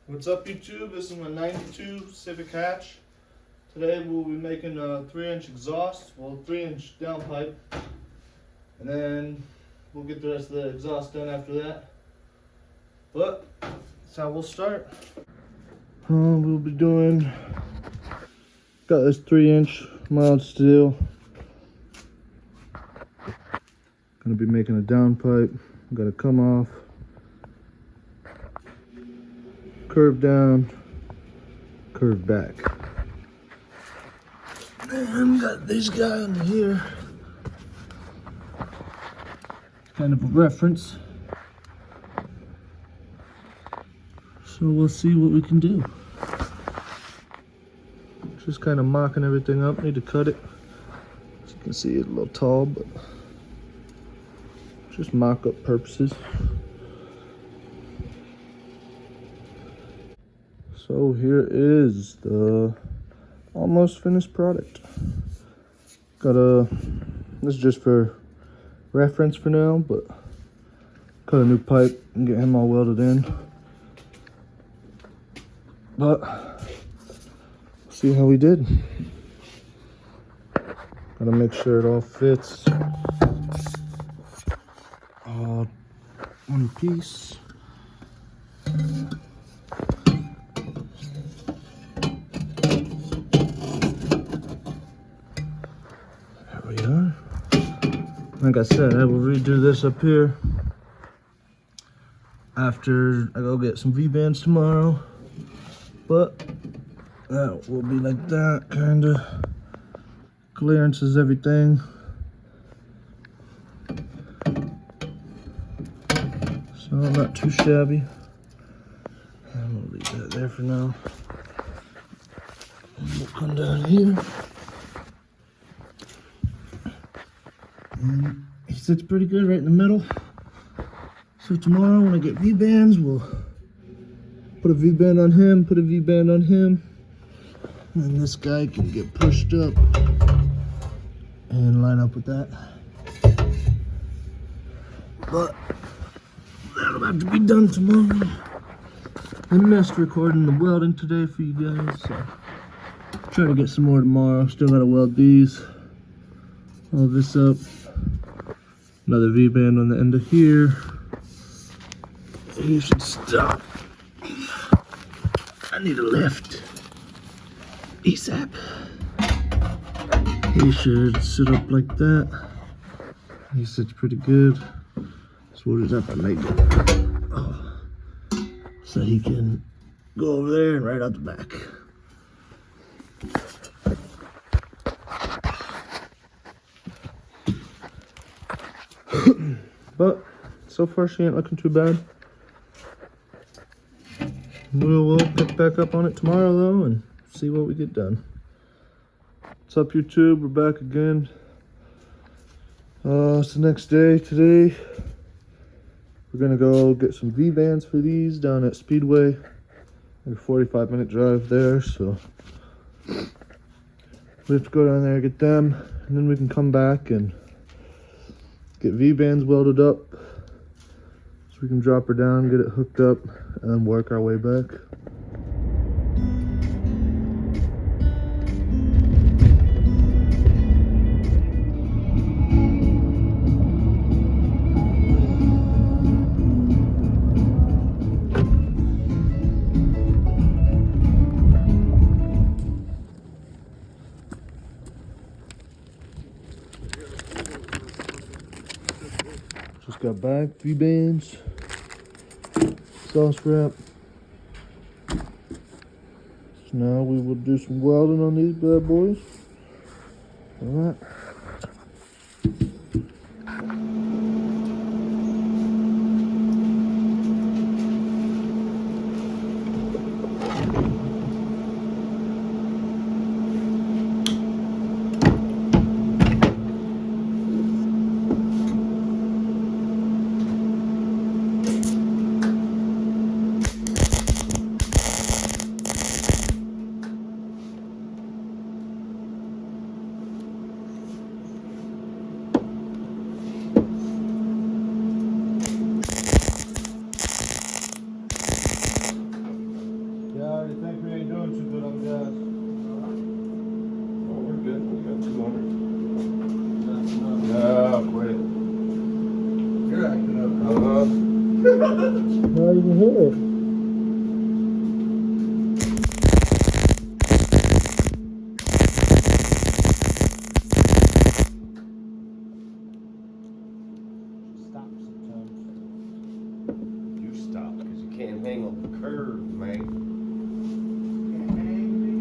What's up, YouTube? This is my 92 Civic hatch. Today we'll be making a 3-inch exhaust, well, 3-inch downpipe, and then we'll get the rest of the exhaust done after that. But that's how we'll start. We'll be doing, got this 3-inch mild steel. Gonna be making a downpipe. Gotta come off, curve down, curve back. And got this guy in here, kind of a reference. So we'll see what we can do. Just kind of mocking everything up. Need to cut it. As you can see, it's a little tall, but just mock-up purposes. So here is the almost finished product. This is just for reference for now, but cut a new pipe and get him all welded in. But see how we did. Gotta make sure it all fits. All one piece. There we are. Like I said, I will redo this up here after I go get some V-bands tomorrow. But that will be like that, kind of clearances everything. So not too shabby. And we'll leave that there for now. And we'll come down here. And he sits pretty good right in the middle. So tomorrow when I get V-bands, we'll put a V-band on him, put a V-band on him. And this guy can get pushed up and line up with that. But that'll have to be done tomorrow. I missed recording the welding today for you guys, so try to get some more tomorrow. Still gotta weld these, all this up. Another V-band on the end of here. You should stop. I need a lift ASAP. He should sit up like that. He sits pretty good. So we'll just have to make it so he can go over there and right out the back. But so far she ain't looking too bad. We'll pick back up on it tomorrow though and see what we get done. What's up, YouTube? We're back again. It's the next day today. We're gonna go get some V-bands for these down at Speedway. Like a 45-minute drive there, so we have to go down there and get them, and then we can come back and get V-bands welded up so we can drop her down, get it hooked up, and then work our way back. Just got back, V-bands, sauce wrap. So now we will do some welding on these bad boys. All right. Now you can hear it. Stop sometimes. You stop, because you can't hang on the curve, man. Can't hang me.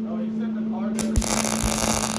Oh, you said the car there.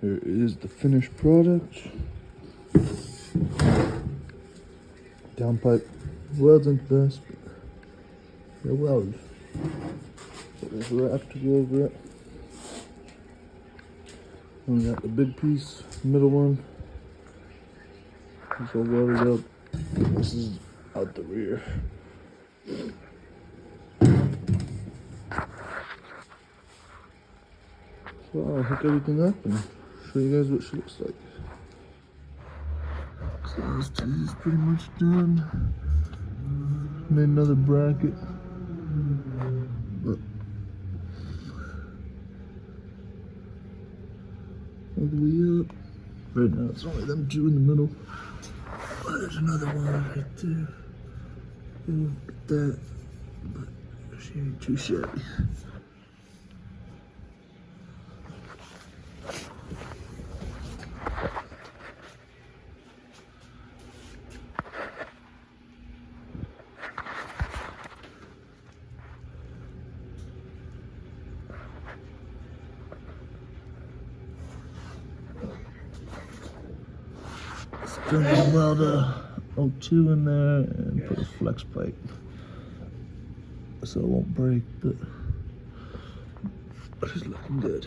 Here is the finished product. Downpipe welding best, but they're welded. So there's a wrap to go over it. And we got the big piece, middle one. It's all welded up. This is out the rear. So I'll hook everything up and show you guys what she looks like. So this is pretty much done. Made another bracket. But all the way up. Right now it's only them two in the middle. But there's another one right there. Look at that. But she ain't too shabby. Still need to weld a 02 in there and put a flex pipe so it won't break, but it's looking good.